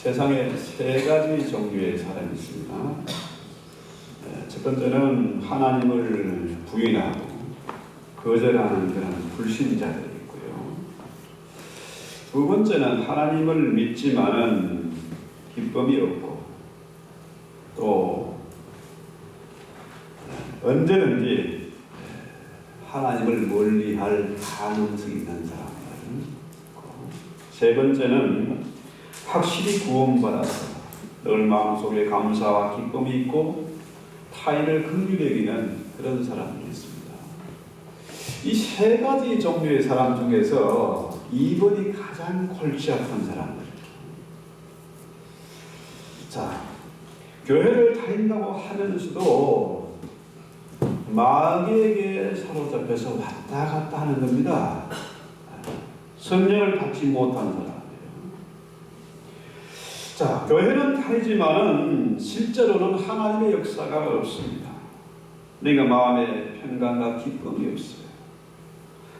세상에 세 가지 종류의 사람이 있습니다. 첫 번째는 하나님을 부인하고 거절하는 그런 불신자들이 있고요. 두 번째는 하나님을 믿지만은 기쁨이 없고 또 언제든지 하나님을 멀리할 가능성이 있는 사람들. 세 번째는 확실히 구원받아서 늘 마음속에 감사와 기쁨이 있고 타인을 긍휼히 여기는 그런 사람들이 있습니다. 이 세 가지 종류의 사람 중에서 2번이 가장 골치 아픈 사람들. 자, 교회를 다닌다고 하면서도 마귀에게 사로잡혀서 왔다 갔다 하는 겁니다. 성령을 받지 못한 사람이에요. 자, 교회는 다니지만은 실제로는 하나님의 역사가 없습니다. 그러니까 마음에 평강과 기쁨이 없어요.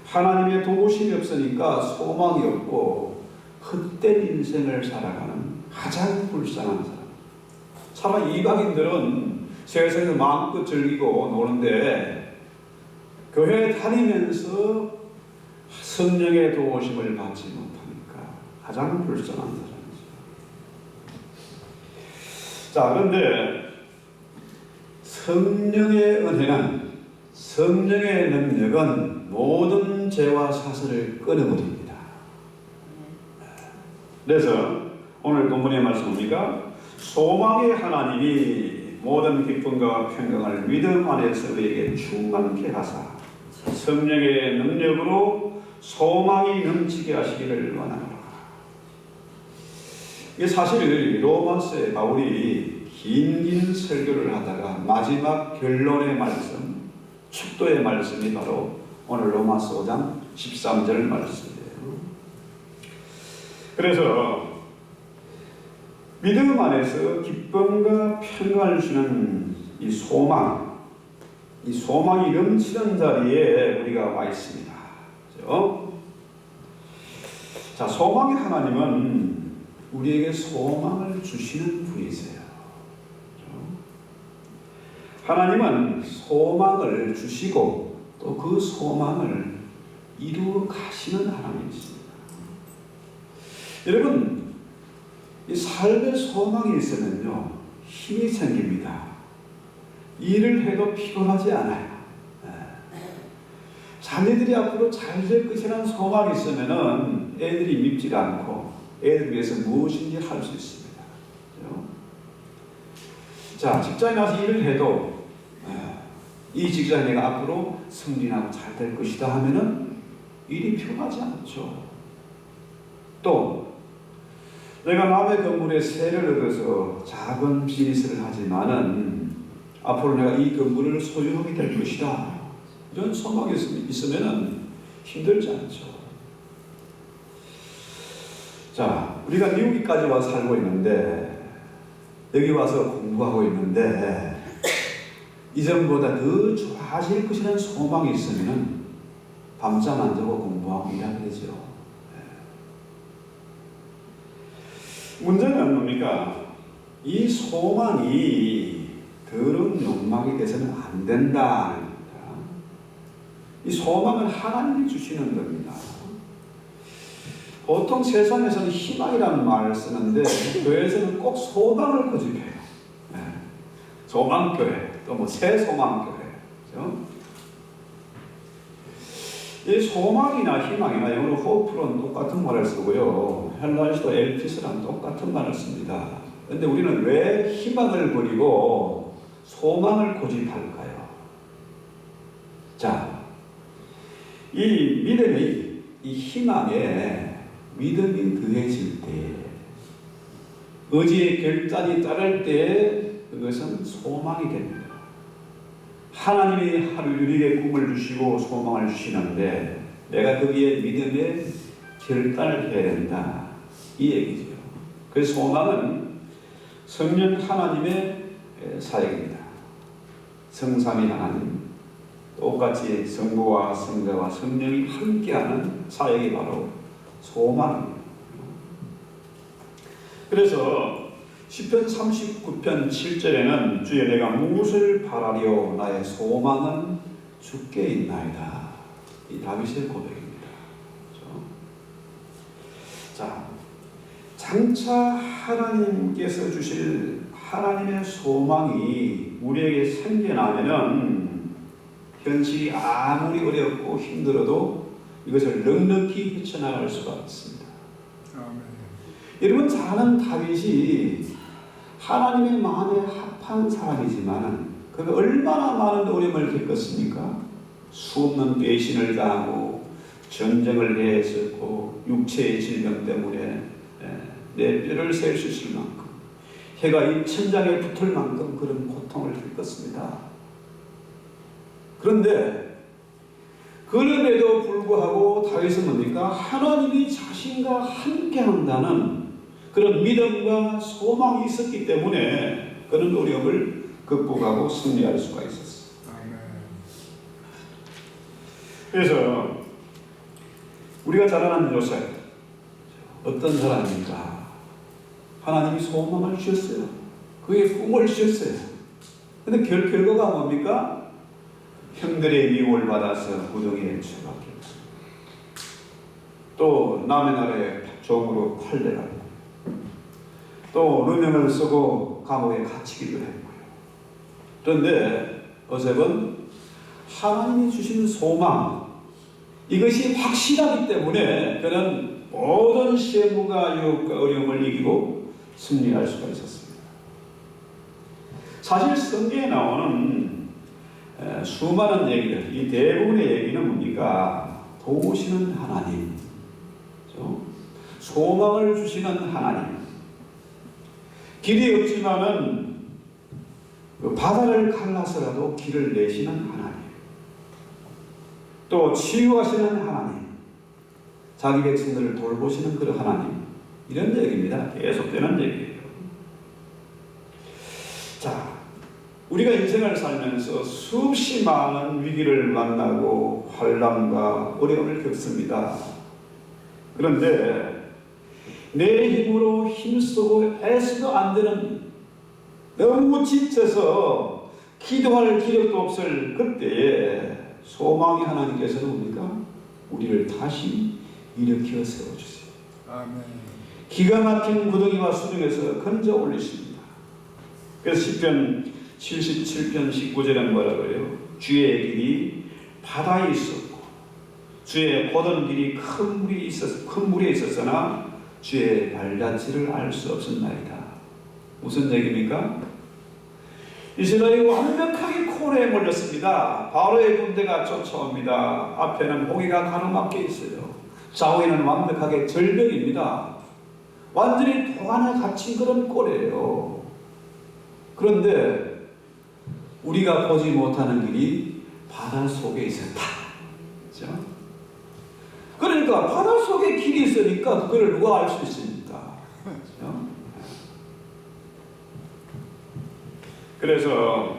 하나님의 도우심이 없으니까 소망이 없고 헛된 인생을 살아가는 가장 불쌍한 사람. 차마 이방인들은 세상에서 마음껏 즐기고 노는데 교회에 다니면서 성령의 도우심을 받지 못하니까 가장 불쌍한 사람이죠. 자, 그런데 성령의 은혜는, 성령의 능력은 모든 죄와 사슬을 끊어버립니다. 그래서 오늘 본문의 말씀입니까? 소망의 하나님이 모든 기쁨과 평강을 믿음 안에서 우리에게 충만케 하사 성령의 능력으로 소망이 넘치게 하시기를 원하노라. 이게 사실 로마서에 바울이 긴 설교를 하다가 마지막 결론의 말씀, 축도의 말씀이 바로 오늘 로마서 5장 13절 말씀이에요. 그래서 믿음 안에서 기쁨과 평강을 주는 이 소망이 넘치는 자리에 우리가 와 있습니다. 그렇죠? 자, 소망의 하나님은 우리에게 소망을 주시는 분이세요. 그렇죠? 하나님은 소망을 주시고 또 그 소망을 이루어 가시는 하나님이십니다. 여러분, 이 삶의 소망이 있으면요, 힘이 생깁니다. 일을 해도 피곤하지 않아요. 자녀들이 앞으로 잘 될 것이라는 소망이 있으면은 애들이 밉지 않고 애들 위해서 무엇인지 할 수 있습니다. 그렇죠? 자, 직장에 나서 일을 해도 이 직장에 내가 앞으로 승진하고 잘 될 것이다 하면은 일이 편하지 않죠. 또 내가 남의 건물에 세를 얻어서 작은 비즈니스를 하지만은 앞으로 내가 이 건물을 소유하게 될 것이다. 이런 소망이 있으면은 힘들지 않죠. 자, 우리가 미국까지 와서 살고 있는데 여기 와서 공부하고 있는데 이전보다 더 좋아질 것이라는 소망이 있으면은 밤잠 안 자고 공부하고 일하게 되죠. 문제는 뭡니까? 이 소망이 더러운 욕망이 돼서는 안 된다. 이 소망은 하나님이 주시는 겁니다. 보통 세상에서는 희망이라는 말을 쓰는데 교회에서는 꼭 소망을 고집해요. 소망교회, 또 뭐 새소망교회. 그렇죠? 이 소망이나 희망이나 영어로 hope는 똑같은 말을 쓰고요. 헬라어도 엘피스랑 똑같은 말을 씁니다. 그런데 우리는 왜 희망을 버리고 소망을 고집할까요? 자, 이 믿음이, 이 희망에 믿음이 더해질 때, 의지의 결단이 따를 때 그것은 소망이 됩니다. 하나님이 하루 유익의 꿈을 주시고 소망을 주시는데 내가 거기에 믿음의 결단을 해야 된다. 이 얘기죠. 그 소망은 성령 하나님의 사역입니다. 성삼위 하나님, 똑같이 성부와 성자와 성령이 함께하는 사역이 바로 소망입니다. 그래서 시편 39편 7절에는 주여 내가 무엇을 바라리오 나의 소망은 주께 있나이다. 이 다윗의 고백입니다. 그렇죠? 자, 장차 하나님께서 주실 하나님의 소망이 우리에게 생겨나면은 현실이 아무리 어렵고 힘들어도 이것을 넉넉히 헤쳐나갈 수가 있습니다. 아멘. 여러분 잘 아는 다윗이 하나님의 마음에 합한 사람이지만 그가 얼마나 많은 어려움을 겪었습니까? 수없는 배신을 당하고 전쟁을 했었고 육체의 질병 때문에 내 뼈를 셀 수 있을 만큼 해가 이 천장에 붙을 만큼 그런 고통을 겪었습니다. 그런데 그럼에도 불구하고 다윗은 뭡니까? 하나님이 자신과 함께한다는 그런 믿음과 소망이 있었기 때문에 그런 어려움을 극복하고 승리할 수가 있었어요. 아멘. 그래서 우리가 잘 아는 요셉 어떤 사람입니까? 하나님이 소망을 주셨어요. 그의 꿈을 주셨어요. 그런데 결과가 뭡니까? 형들의 미움을 받아서 무덤에 처박혔고 또 남의 나라에 종으로 팔려가고 또 누명을 쓰고 감옥에 갇히기도 했고요. 그런데 요셉은 하나님이 주신 소망 이것이 확실하기 때문에 그는 모든 시험과 유혹과 어려움을 이기고 승리할 수가 있었습니다. 사실 성경에 나오는 수많은 얘기들, 이 대부분의 얘기는 뭡니까? 도우시는 하나님, 그렇죠? 소망을 주시는 하나님, 길이 없지만은 그 바다를 갈라서라도 길을 내시는 하나님, 또 치유하시는 하나님, 자기 백성들을 돌보시는 그런 하나님, 이런 얘기입니다. 계속되는 얘기예요. 자, 우리가 인생을 살면서 수없이 많은 위기를 만나고 환난과 어려움을 겪습니다. 그런데 내 힘으로 힘쓰고 애써도 안 되는 너무 지쳐서 기도할 기력도 없을 그때에 소망의 하나님께서는 뭡니까? 우리를 다시 일으켜 세워주세요. 아멘. 기가 막힌 구덩이와 수중에서 건져 올리십니다. 그래서 시편 77편 19절에 뭐라고요? 주의 길이 바다에 있었고 주의 고든 길이 큰 물에 있었으나 주의 발자취를 알 수 없었나이다. 무슨 얘기입니까? 이스라엘이 완벽하게 코너에 몰렸습니다. 바로의 군대가 쫓아옵니다. 앞에는 홍해가 가로막혀 있어요. 좌우에는 완벽하게 절벽입니다. 완전히 통 안에 갇힌 그런 꼴이에요. 그런데 우리가 보지 못하는 길이 바다 속에 있었다. 그렇죠? 그러니까 바다 속에 길이 있으니까 그걸 누가 알 수 있습니까? 그렇죠? 그래서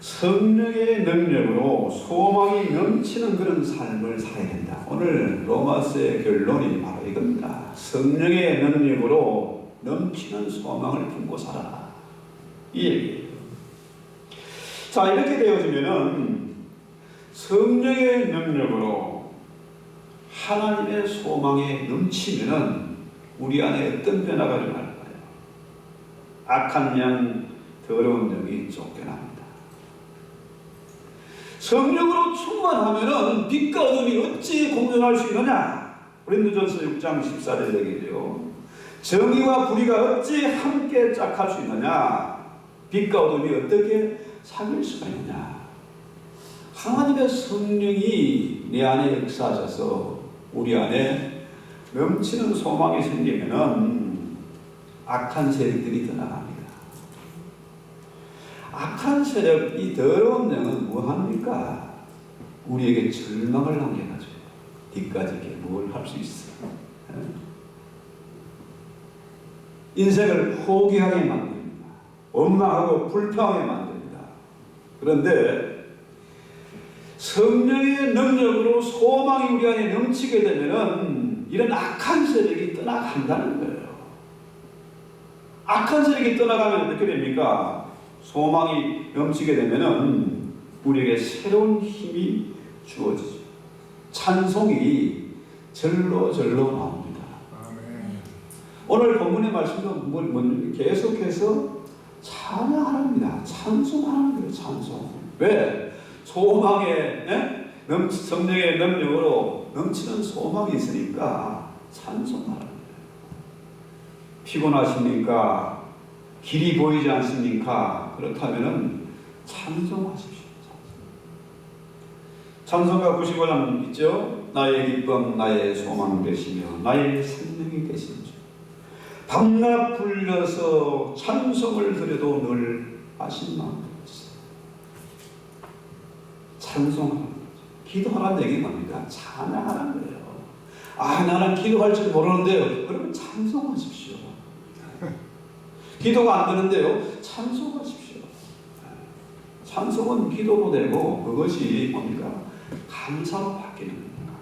성령의 능력으로 소망이 넘치는 그런 삶을 살아야 된다. 오늘 로마서의 결론이 바로 이겁니다. 성령의 능력으로 넘치는 소망을 품고 살아라. 이 얘기예요. 자, 이렇게 되어지면은 성령의 능력으로 하나님의 소망에 넘치면은 우리 안에 어떤 변화가 일어날까요? 악한 영, 더러운 영이 쫓겨납니다. 성령으로 충만하면은 빛과 어둠이 어찌 공존할 수 있느냐? 고린도전서 6장 14절 얘기죠. 정의와 불의가 어찌 함께 짝할 수 있느냐? 빛과 어둠이 어떻게 사귈 수가 있느냐? 하나님의 성령이 내 안에 역사하셔서 우리 안에 넘치는 소망이 생기면은 악한 세력들이 떠나갑니다. 악한 세력, 이 더러운 영은 뭐합니까? 우리에게 절망을 남겨가지고 뒤까지 뭘 할 수 있어? 인생을 포기하게 만듭니다. 원망하고 불평하게 만듭니다. 그런데 성령의 능력으로 소망이 우리 안에 넘치게 되면은 이런 악한 세력이 떠나간다는 거예요. 악한 세력이 떠나가면 어떻게 됩니까? 소망이 넘치게 되면은 우리에게 새로운 힘이 주어지죠. 찬송이 절로 나옵니다. 아멘. 오늘 본문의 말씀도 계속해서 찬양합니다. 찬송하는 거예요. 찬송. 왜? 소망의 성령의 능력으로 넘치는 소망이 있으니까 찬송하는 거예요. 피곤하십니까? 길이 보이지 않습니까? 그렇다면은 찬송하십시오. 찬송가 95장 있죠? 나의 기쁨, 나의 소망 되시며 나의 생명이 되신 주. 밤낮 불려서 찬송을 드려도 늘 아신 마음 되시오. 찬송하는 거죠. 기도하라는 얘기가 뭡니까? 찬양하라는 거예요. 아, 나는 기도할 줄 모르는데요. 그러면 찬송하십시오. 기도가 안 되는데요. 찬송하십시오. 찬송은 기도도 되고 그것이 뭡니까? 감사로 바뀌는 겁니다.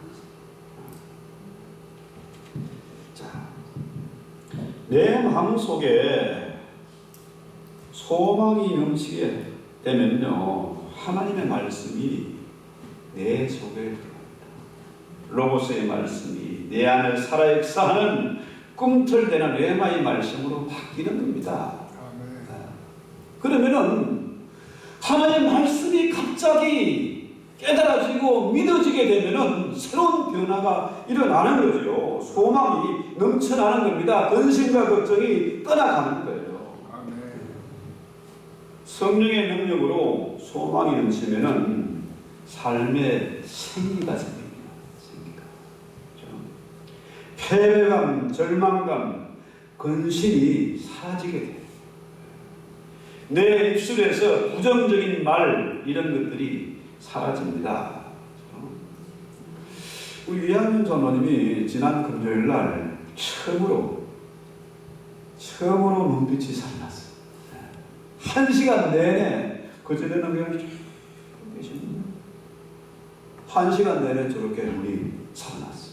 자, 내 마음속에 소망이 넘치게 되면요, 하나님의 말씀이 내 속에 들어갑니다. 로고스의 말씀이 내 안을 살아 역사하는 꿈틀대는 레마의 말씀으로 바뀌는 겁니다. 그러면은 하나님의 말씀이 갑자기 깨달아지고 믿어지게 되면은 새로운 변화가 일어나는 거죠. 소망이 넘쳐나는 겁니다. 근심과 걱정이 떠나가는 거예요. 성령의 능력으로 소망이 넘치면은 삶의 생기가 생깁니다. 패배감, 절망감, 근심이 사라지게 돼요. 내 입술에서 부정적인 말 이런 것들이 사라집니다. 우리 이한윤 전원님이 지난 금요일 날 처음으로 눈빛이 살았어요. 1시간 내내 그전에는 그냥 쭉 계십니다. 1시간 내내 저렇게 우리 살아났어요.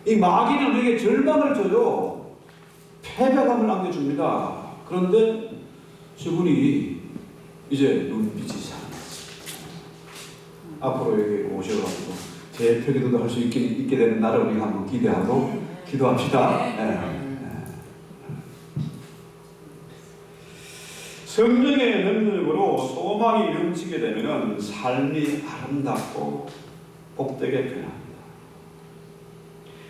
이 마귀는 우리에게 절망을 줘요. 패배감을 안겨줍니다. 그런데 저분이 이제 눈빛이 살아났어요. 앞으로 여기 오셔가지고 대표 기도도 할 수 있게 되는 날을 우리가 한번 기대하고 기도합시다. 성령의 능력으로 소망이 넘치게 되면 삶이 아름답고 복되게 변합니다.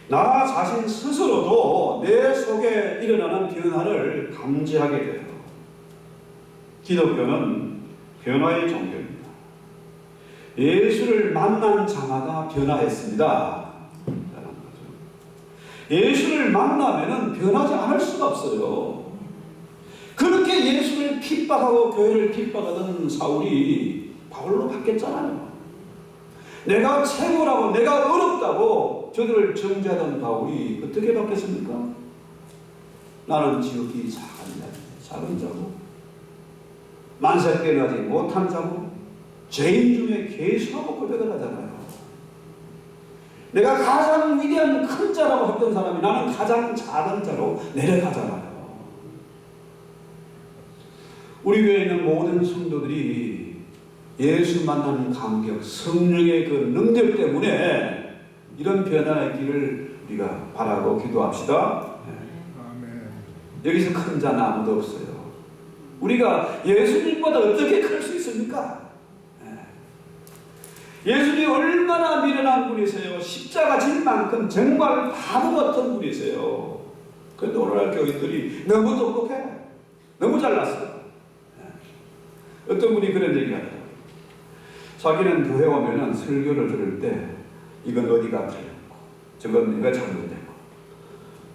나 자신 스스로도 내 속에 일어나는 변화를 감지하게 돼요. 기독교는 변화의 종교입니다. 예수를 만난 자마다 변화했습니다. 예수를 만나면 변하지 않을 수가 없어요. 그렇게 예수를 핍박하고 교회를 핍박하던 사울이 바울로 바뀌었잖아요. 내가 최고라고, 내가 어렵다고 저들을 정죄하던 바울이 어떻게 바뀌었습니까? 나는 지극히 작은 자고 만세 깨어나지 못한 자고 죄인 중에 괴수하고 고백을 하잖아요. 내가 가장 위대한 큰 자라고 했던 사람이 나는 가장 작은 자로 내려가잖아요. 우리 교회에 있는 모든 성도들이 예수 만나는 감격, 성령의 그 능력 때문에 이런 변화의 길을 우리가 바라고 기도합시다. 아멘. 여기서 큰 자는 아무도 없어요. 우리가 예수님보다 어떻게 클 수 있습니까? 예수님이 얼마나 미련한 분이세요. 십자가 질 만큼 정말 바보 같은 분이세요. 그런데 오늘날 교인들이 너무 똑똑해. 너무 잘났어요. 어떤 분이 그런 얘기 하더라고요. 자기는 교회 오면은 설교를 들을 때 이건 어디가 틀렸고 저건 내가 잘못되고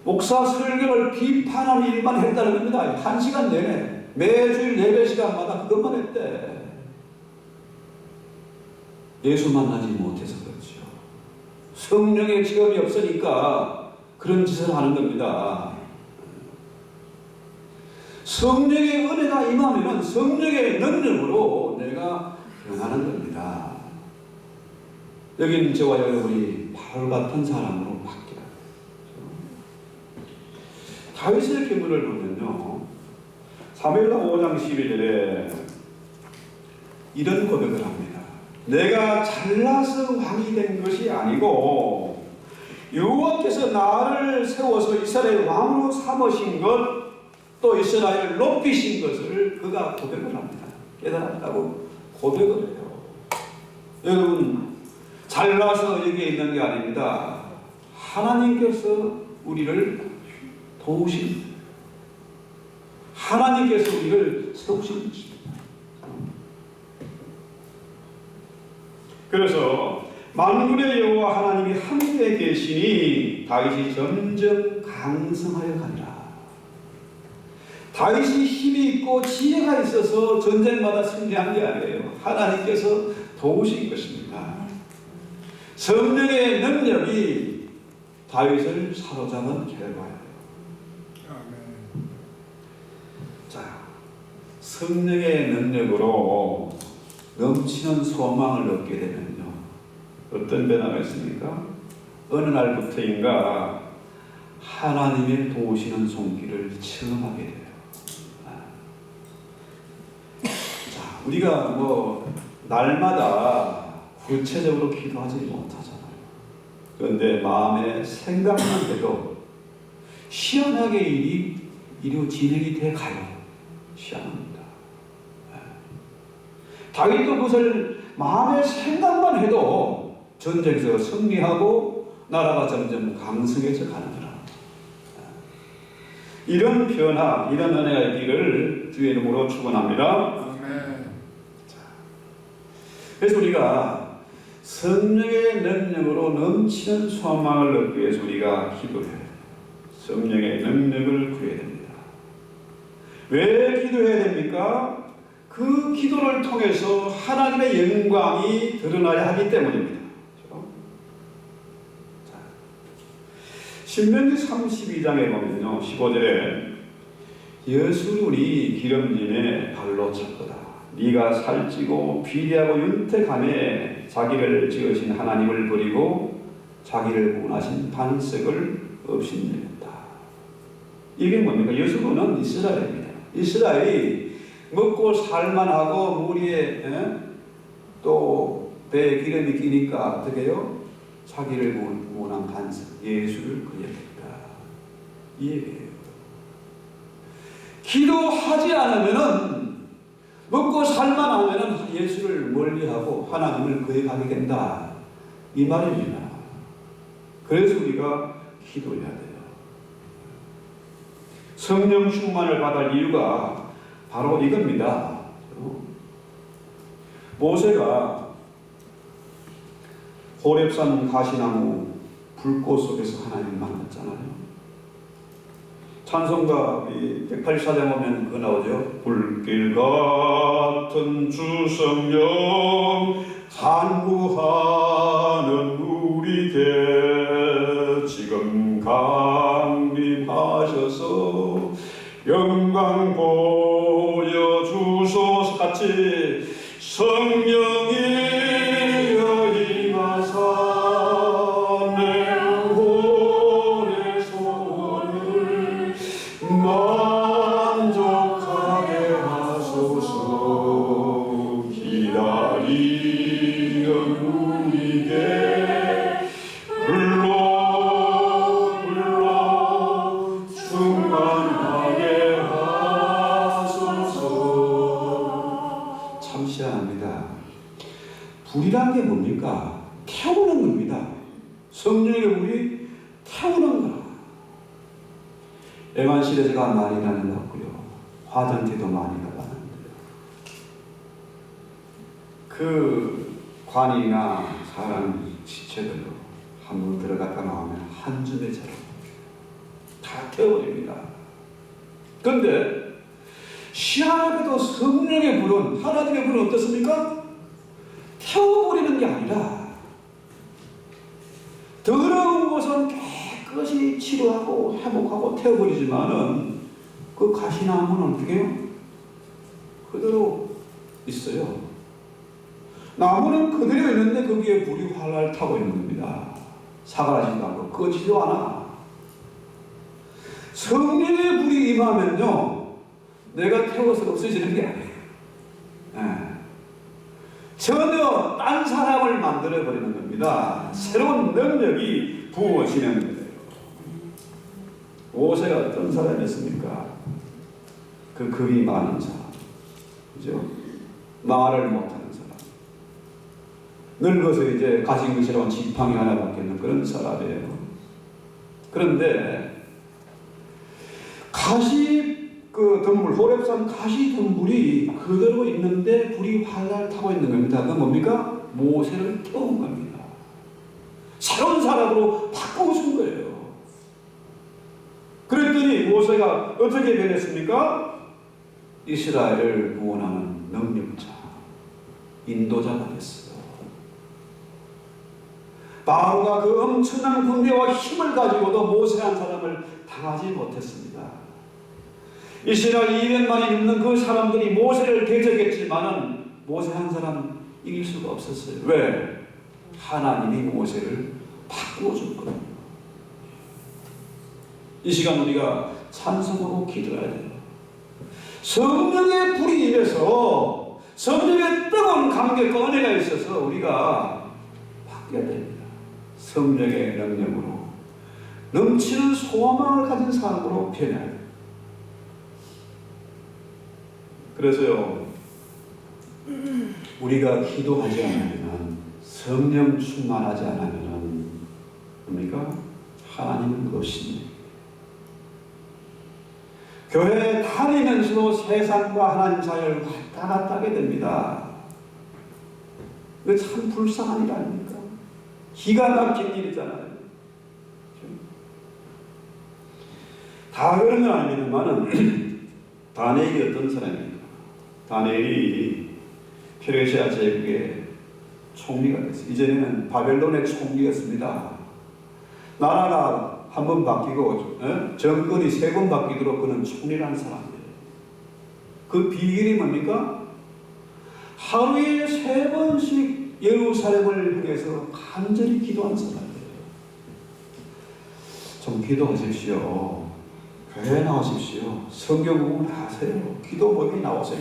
목사 설교를 비판하는 일만 했다는 겁니다. 1시간 내내 매주일 예배 시간마다 그것만 했대. 예수 만나지 못해서 그렇죠. 성령의 체험이 없으니까 그런 짓을 하는 겁니다. 성령의 은혜가 임하면 성령의 능력으로 내가 변하는 겁니다. 여기는 저와 여러분이 바울 같은 사람으로 바뀌어요. 다윗의 기문을 보면요, 사무엘상 5장 12절에 이런 고백을 합니다. 내가 잘나서 왕이 된 것이 아니고 여호와께서 나를 세워서 이스라엘 왕으로 삼으신 것, 또 이스라엘을 높이신 것을 그가 고백을 합니다. 깨달았다고 고백을 해요. 여러분, 잘나서 여기에 있는 게 아닙니다. 하나님께서 우리를 도우신, 하나님께서 우리를 세우신 것입니다. 그래서 만군의 여호와 하나님이 함께 계시니 다윗이 점점 강성하여 가니라. 다윗이 힘이 있고 지혜가 있어서 전쟁마다 승리한 게 아니에요. 하나님께서 도우신 것입니다. 성령의 능력이 다윗을 사로잡은 결과예요. 아멘. 자, 성령의 능력으로 넘치는 소망을 얻게 되면요, 어떤 변화가 있습니까? 어느 날부터인가 하나님의 도우시는 손길을 체험하게 돼요. 자, 우리가 날마다 구체적으로 기도하지 못하잖아요. 그런데 마음에 생각만 해도 희한하게 일이 진행이 돼 가요. 희한합니다. 다윗도 그것을 마음에 생각만 해도 전쟁에서 승리하고 나라가 점점 강성해져 가는 거라. 이런 변화, 이런 은혜가 있기를 주의 이름으로 축원합니다. 아멘. 그래서 우리가 성령의 능력으로 넘치는 소망을 얻기 위해서 우리가 기도해야 돼요. 성령의 능력을 구해야 됩니다. 왜 기도해야 됩니까? 그 기도를 통해서 하나님의 영광이 드러나야 하기 때문입니다. 그렇죠? 자, 신명기 32장에 보면요, 15절에 여수론이 기름짐에 발로 찼도다. 네가 살찌고 비대하고 윤택함에 자기를 지으신 하나님을 버리고 자기를 구원하신 반석을 업신여겼다. 이게 뭡니까? 여수론은 이스라엘입니다. 이스라엘이 먹고 살만하고 무리에 또 배에 기름이 끼니까 어떻게 해요? 자기를 구원한 반석 예수를 그려야겠다. 이 얘기예요. 기도하지 않으면은, 먹고 살만하면은 예수를 멀리하고 하나님을 거역하게 된다, 이 말입니다. 그래서 우리가 기도해야 돼요. 성령 충만을 받을 이유가 바로 이겁니다. 모세가 호렙산 가시나무 불꽃 속에서 하나님을 만났잖아요. 찬송가 184장 보면 그거 나오죠. 불길 같은 주 성령 간구하는 우리에게 지금 강림하셔서 영광 보여주소서. 같이 성령이여 임하사 내 영혼의 소원을 만족하게 하소서. 기다리는 우리에게 불러 충만하게 하소서. 참 희한합니다. 불이란 게 뭡니까? 태우는 겁니다. 성령의 불이 태우는 거라. 애만실에 제가 많이 다녀봤고요. 화장지도 많이 가봤는데요. 그 관이나 사람 지체들로 한번 들어갔다 나오면 한 줌에처럼 다 태워버립니다. 그런데 희한하게도 성령의 불은, 하나님의 불은 어떻습니까? 태워버리는 게 아니라 더러운 것은 깨끗이 치료하고 회복하고 태워버리지만은 그 가시나무는 어떻게 해요? 그대로 있어요. 나무는 그대로 있는데 거기에 불이 활활 타고 있는 겁니다. 사가라지도 않고 꺼지도 않아. 성령의 불이 임하면요, 내가 태워서 없어지는 게 아니에요. 예. 전혀 딴 사람을 만들어버리는 겁니다. 새로운 능력이 부어지는 거예요. 모세가 어떤 사람이었습니까? 그 겁이 많은 사람, 그죠? 말을 못하는 사람, 늙어서 이제 가진 것이라고 지팡이 하나밖에 없는 그런 사람이에요. 그런데 덤불, 호렙산 가시 덤불이 그대로 있는데 불이 활활 타고 있는 겁니다. 그건 뭡니까? 모세를 태운 겁니다. 새로운 사람으로 바꿔준 거예요. 그랬더니 모세가 어떻게 변했습니까? 이스라엘을 구원하는 능력자, 인도자가 됐어요. 바로가 그 엄청난 군대와 힘을 가지고도 모세 한 사람을 당하지 못했습니다. 이스라엘 200만이 넘는 그 사람들이 모세를 대적했지만은 모세 한 사람 이길 수가 없었어요. 왜? 하나님이 모세를 바꾸어준 거예요. 이 시간 우리가 찬송으로 기도해야 돼요. 성령의 불이 임해서 성령의 뜨거운 감격과 은혜가 있어서 우리가 바뀌어야 됩니다. 성령의 능력으로 넘치는 소망을 가진 사람으로 변해야 돼요. 그래서요, 우리가 기도하지 않으면, 성령 충만하지 않으면 뭡니까? 하나님은 없습니다. 교회에 다니면서도 세상과 하나님 사이를 왔다 갔다 하게 됩니다. 이거 참 불쌍한 일 아닙니까? 기가 막힌 일이잖아요. 다 그런 건 아닙니다만은 다니엘이 어떤 사람입니까? 다니엘이 페르시아 제국의 총리가 됐어요. 이전에는 바벨론의 총리였습니다. 나라가 한 번 바뀌고 정권이 3번 바뀌도록 그는 총리라는 사람이에요. 그 비결이 뭡니까? 하루에 3번씩 예루살렘을 향해서 간절히 기도한 사람이에요. 좀 기도하십시오. 교회 나오십시오. 성경 공부 하세요. 기도 모임에 나오세요.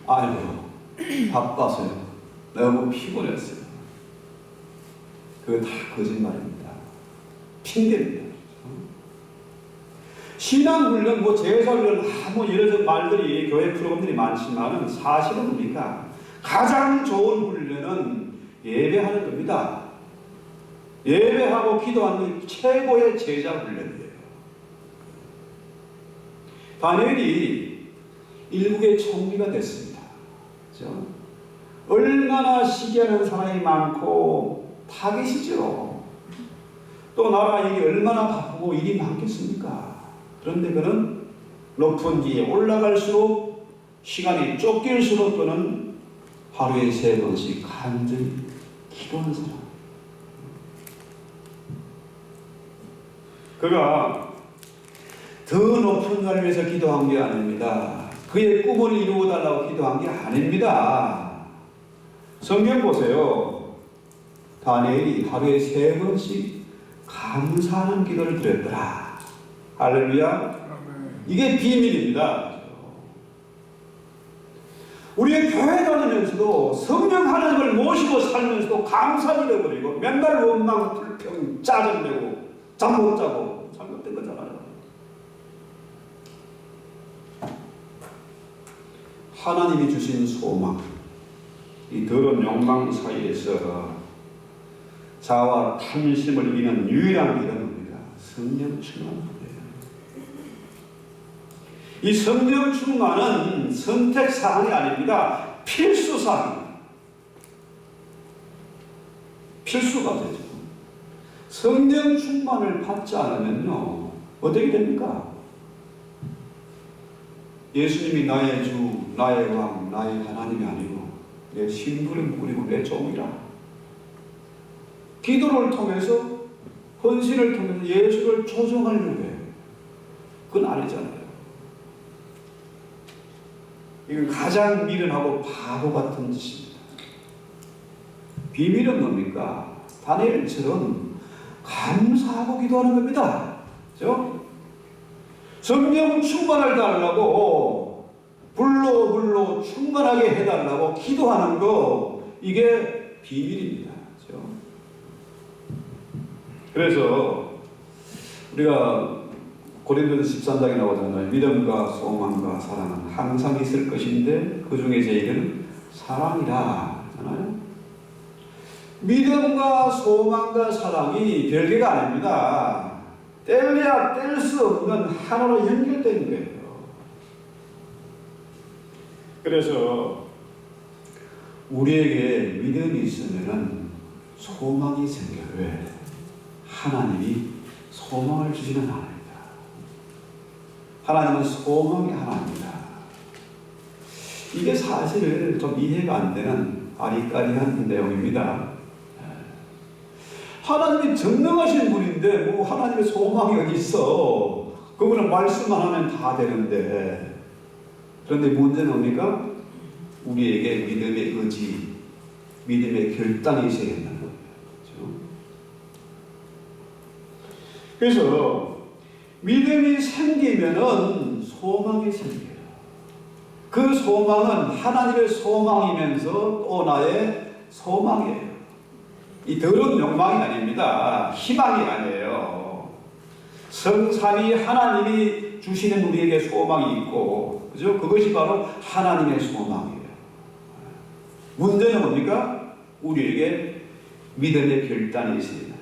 아이고, 바빠서요. 너무 피곤했어요. 그거 다 거짓말입니다. 핑계입니다. 신앙훈련, 제사훈련, 이런 말들이 교회 프로그램들이 많지만은 사실은 뭡니까? 가장 좋은 훈련은 예배하는 겁니다. 예배하고 기도하는 최고의 제자 훈련이에요. 다니엘이 일국의 총리가 됐습니다. 그렇죠? 얼마나 시기하는 사람이 많고 타겟이죠. 또 나라 일이 얼마나 바쁘고 일이 많겠습니까? 그런데 그는 높은 지에 올라갈수록 시간이 쫓길수록 그는 하루에 3번씩 간절히 기도하는 사람. 그가 더 높은 날 위해서 기도한 게 아닙니다. 그의 꿈을 이루어달라고 기도한 게 아닙니다. 성경 보세요. 다니엘이 하루에 3번씩 감사하는 기도를 드렸더라. 할렐루야. 이게 비밀입니다. 우리의 교회 다니면서도 성령 하나님을 모시고 살면서도 감사 잃어버리고 맨날 원망, 불평, 짜증내고 잠 못 자고 잘못된 거잖아요. 하나님이 주신 소망, 이 더러운 욕망 사이에서 자아와 탐심을 이기는 유일한 길은 뭡니까? 성령 충만입니다. 이 성령 충만은 선택사항이 아닙니다. 필수사항입니다. 필수가 되죠. 성령 충만을 받지 않으면요, 어떻게 됩니까? 예수님이 나의 주, 나의 왕, 나의 하나님이 아니고 내 심부름꾼이고 내 종이라. 기도를 통해서, 헌신을 통해서 예수를 조종하려고 해요. 그건 아니잖아요. 이건 가장 미련하고 바보 같은 짓입니다. 비밀은 뭡니까? 다니엘처럼 감사하고 기도하는 겁니다. 그렇죠? 성령 충만을 달라고 불로 충만하게 해달라고 기도하는 거, 이게 비밀입니다. 그렇죠? 그래서 우리가 고린도전서 13장에 나오잖아요. 믿음과 소망과 사랑은 항상 있을 것인데 그 중에 제일은 사랑이라 하잖아요. 믿음과 소망과 사랑이 별개가 아닙니다. 뗄래야 뗄 수 없는 하나로 연결된 거예요. 그래서 우리에게 믿음이 있으면 소망이 생겨요. 왜? 하나님이 소망을 주시는 하나님입니다. 하나님은 소망이 하나입니다. 이게 사실 좀 이해가 안 되는 아리까리한 내용입니다. 하나님이 전능하신 분인데 뭐 하나님의 소망이 어디 있어? 그분은 말씀만 하면 다 되는데. 그런데 문제는 뭡니까? 우리에게 믿음의 의지, 믿음의 결단이 있어야 된다는 거예요. 그렇죠? 그래서 믿음이 생기면은 소망이 생겨요. 그 소망은 하나님의 소망이면서 또 나의 소망이에요. 이 더러운 욕망이 아닙니다. 희망이 아니에요. 성삼위 하나님이 주시는 우리에게 소망이 있고, 그죠? 그것이 바로 하나님의 소망이에요. 문제는 뭡니까? 우리에게 믿음의 결단이 있습니다.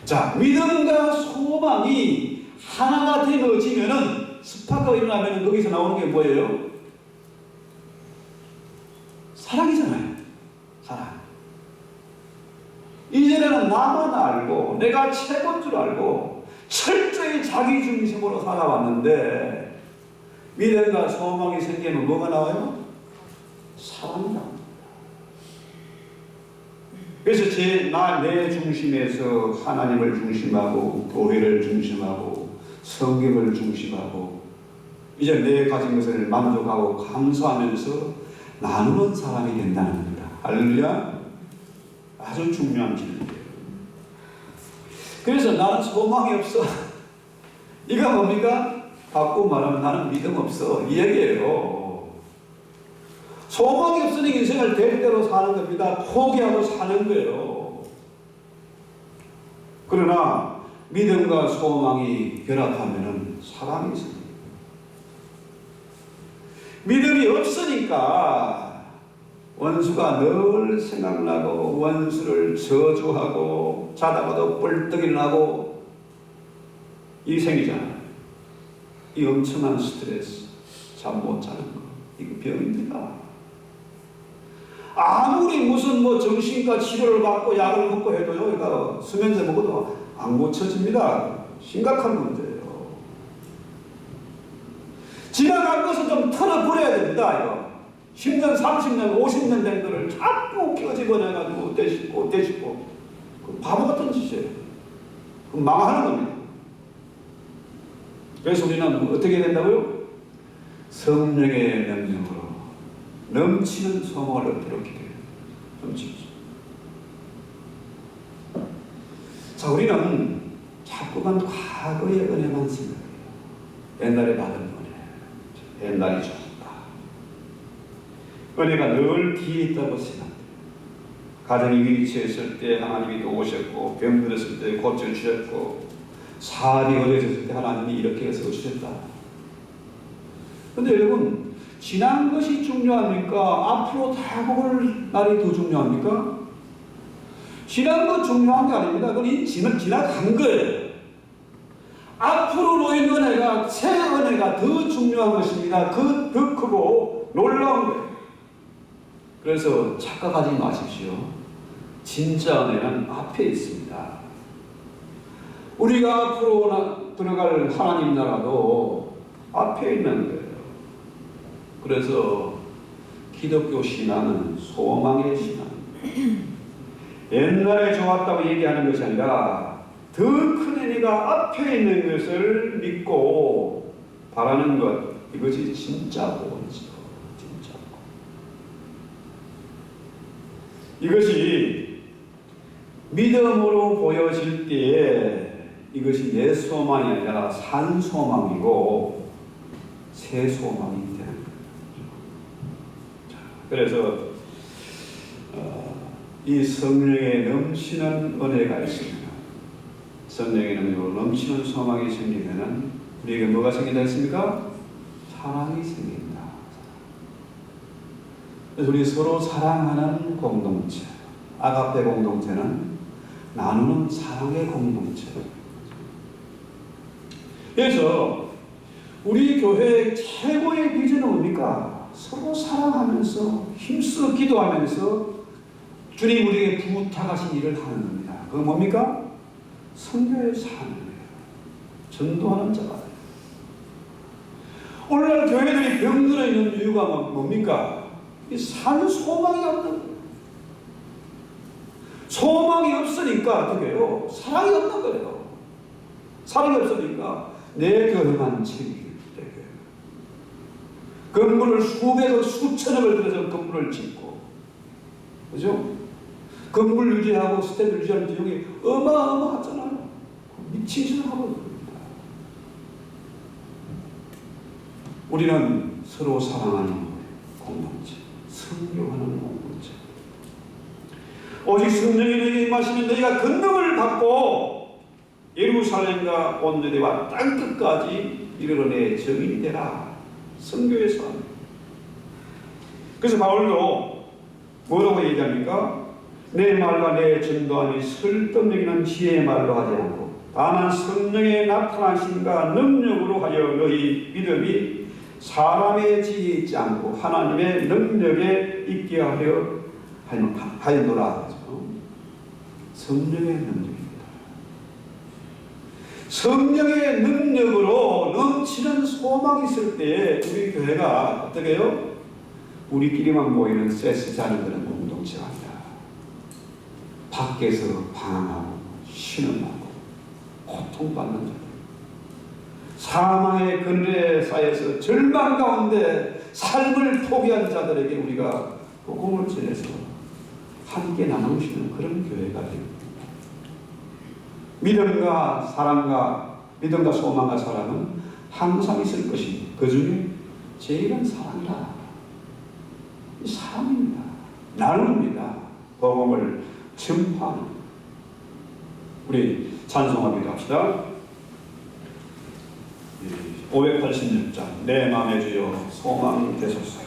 자, 믿음과 소망이 하나가 되어지면은 스파크가 일어나면 거기서 나오는 게 뭐예요? 사랑이잖아요. 사랑. 이전에는 나만 알고 내가 최고인 줄 알고 철저히 자기 중심으로 살아왔는데 믿음과 소망이 생기면 뭐가 나와요? 사랑이 나옵니다. 그래서 내 중심에서 하나님을 중심하고 교회를 중심하고 성경을 중심하고 이제 내 가진 것을 만족하고 감사하면서 나누는 사람이 된다는 겁니다. 할렐루야. 아주 중요한 질문이에요. 그래서 나는 소망이 없어. 이거 뭡니까? 바꾸고 말하면 나는 믿음 없어. 이 얘기예요. 소망이 없으니 인생을 될 대로 사는 겁니다. 포기하고 사는 거예요. 그러나 믿음과 소망이 결합하면 사랑이 있습니다. 믿음이 없으니까 원수가 늘 생각나고 원수를 저주하고 자다가도 뻘떡 일어나고 이 생기잖아요. 이 엄청난 스트레스, 잠 못 자는 거, 이거 병입니다. 아무리 무슨 정신과 치료를 받고 약을 먹고 해도요, 이거 수면제 먹어도 안 고쳐집니다. 심각한 문제예요. 지나간 것은 좀 털어버려야 됩니다. 이거 10년, 30년, 50년 된 거를 자꾸 껴집어내가지고 떼씹고 그 바보 같은 짓이에요. 그럼 망하는 겁니다. 그래서 우리는 어떻게 된다고요? 성령의 능력으로 넘치는 소망을 얻도록 기도해요. 넘치죠. 자, 우리는 자꾸만 과거의 은혜만 생각해요. 옛날에 받은 은혜, 옛날이 좋았다. 은혜가 늘 뒤에 있다고 생각해요. 가정이 위기처했을 때 하나님이 도우셨고, 병들었을 때 고쳐주셨고, 사업이 어려졌을 때 하나님이 이렇게 해서 주셨다. 그런데 여러분, 지난 것이 중요합니까? 앞으로 다가올 날이 더 중요합니까? 지난 건 중요한 게 아닙니다. 그건 지나간 거예요. 앞으로 놓인 은혜가, 새 은혜가 더 중요한 것입니다. 더 크고 놀라운 거예요. 그래서 착각하지 마십시오. 진짜 은혜는 앞에 있습니다. 우리가 앞으로 들어갈 하나님 나라도 앞에 있는 거예요. 그래서 기독교 신앙은 소망의 신앙입니다. 옛날에 좋았다고 얘기하는 것이 아니라 더 큰 은혜가 앞에 있는 것을 믿고 바라는 것, 이것이 진짜 복음이죠. 진짜 복음. 이것이 믿음으로 보여질 때에 이것이 내 소망이 아니라 산 소망이고 새 소망이 되는 거예요. 그래서 이 성령에 넘치는 은혜가 있습니다. 성령의 능력으로 넘치는 소망이 생기면은 우리에게 뭐가 생긴다 했습니까? 사랑이 생긴다. 그래서 우리 서로 사랑하는 공동체, 아가페 공동체는 나누는 사랑의 공동체. 그래서 우리 교회의 최고의 비전은 뭡니까? 서로 사랑하면서 힘써 기도하면서 주님 우리에게 부탁하신 일을 하는 겁니다. 그건 뭡니까? 선교의 삶이에요. 전도하는 자가 돼요. 오늘날 교회들이 병들어 있는 이유가 뭡니까? 이 산 소망이 없는 거예요. 소망이 없으니까 어떻게 해요? 사랑이 없는 거예요. 사랑이 없으니까 내 교회만 챙기게 돼요. 건물을 수백억 수천억을 들여서 건물을 짓고, 그죠? 건물 유지하고 스텝 유지하는 비용이 어마어마하잖아요. 미친 짓을 하고 있습니다. 우리는 서로 사랑하는 공동체, 선교하는 공동체. 오직 성령이 너희에게 임하시면 너희가 권능을 받고 예루살렘과 온 너희와 땅끝까지 이르러 내 증인이 되라. 선교의 삶. 그래서 바울도 뭐라고 얘기합니까? 내 말과 내 전도함이 설득력있는 지혜의 말로 하지 않고 다만 성령의 나타나심과 능력으로 하여 너희 믿음이 사람의 지혜에 있지 않고 하나님의 능력에 있게 하였노라. 성령의 능력입니다. 성령의 능력으로 넘치는 소망이 있을 때에 우리 교회가 어떻게 해요? 우리끼리만 모이는 세스자는 그런 공동체가 아니라 밖에서 방황하고 신음하고 고통받는 자들, 사망의 그늘에 쌓여서 절망 가운데 삶을 포기한 자들에게 우리가 복음을 전해서 함께 나누시는 그런 교회가 됩니다. 믿음과 사랑과 믿음과 소망과 사랑은 항상 있을 것이니 그 중에 제일은 사랑이다. 이 사랑입니다. 나눔입니다. 복음을 전파하는. 우리 찬송하기도 합시다. 586장 내 마음에 주여 소망이 되소서.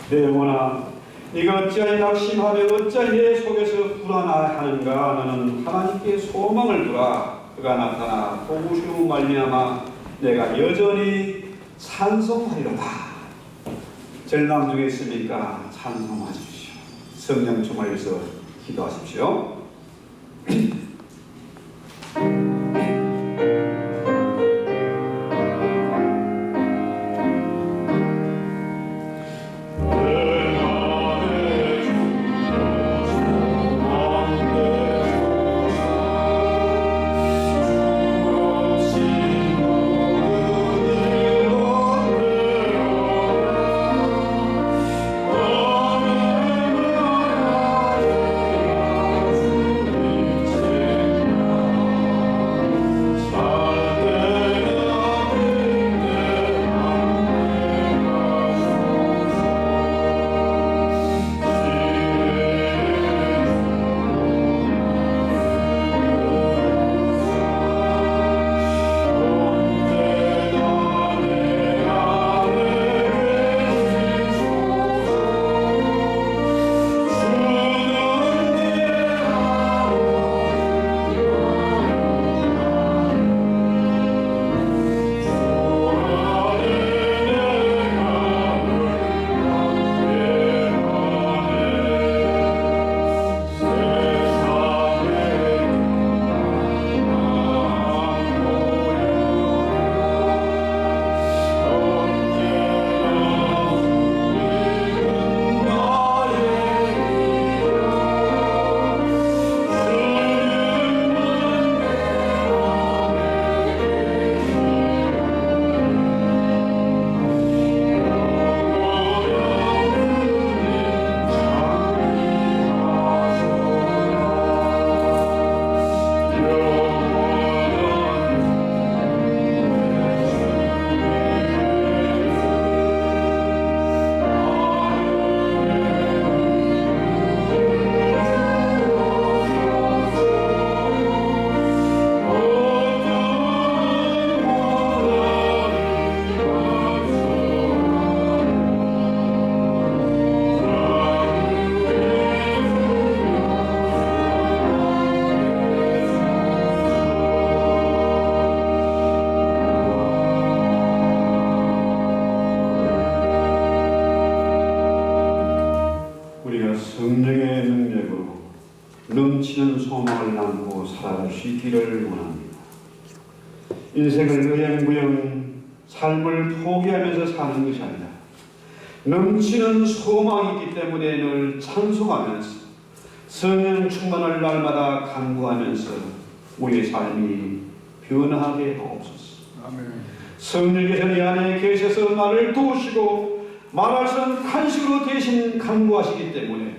내 영혼아 네가 어찌하여 낙심하며 어찌하여 내 속에서 불안하는가. 너는 하나님께 소망을 두라. 그가 나타나 도우시고 말미암아 내가 여전히 찬송하리로다. 절망 중에 있으니까 찬송하십시오. 성령 충만해서 기도하십시오. 지키기를 원합니다. 인생을 의연부영 삶을 포기하면서 사는 것이 아니라 넘치는 소망이 있기 때문에 늘 찬송하면서 성령 충만을 날마다 간구하면서 우리의 삶이 변화하게 하옵소서. 아멘. 성령께서 내 안에 계셔서 나를 도우시고 말할 수 없는 탄식으로 대신 간구하시기 때문에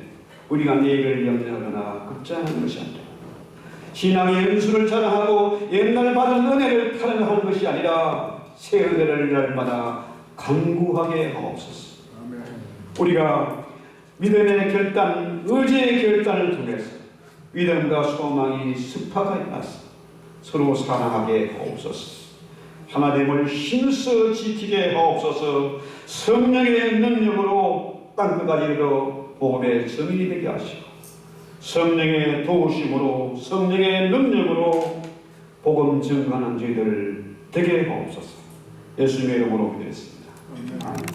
우리가 내일을 염려하거나 걱정하는 것이 아니라 신앙의 연수를 자랑하고 옛날 받은 은혜를 타령하는 것이 아니라 새 은혜를 날마다 간구하게 하옵소서. 아멘. 우리가 믿음의 결단, 의지의 결단을 통해서 믿음과 소망이 습하게 나서 서로 사랑하게 하옵소서. 하나됨을 힘써 지키게 하옵소서. 성령의 능력으로 땅끝까지 이르러 복음의 증인이 되게 하시고 성령의 도우심으로 성령의 능력으로 복음 증거하는 저희들 되게 하옵소서. 예수님의 이름으로 기도했습니다. 아멘.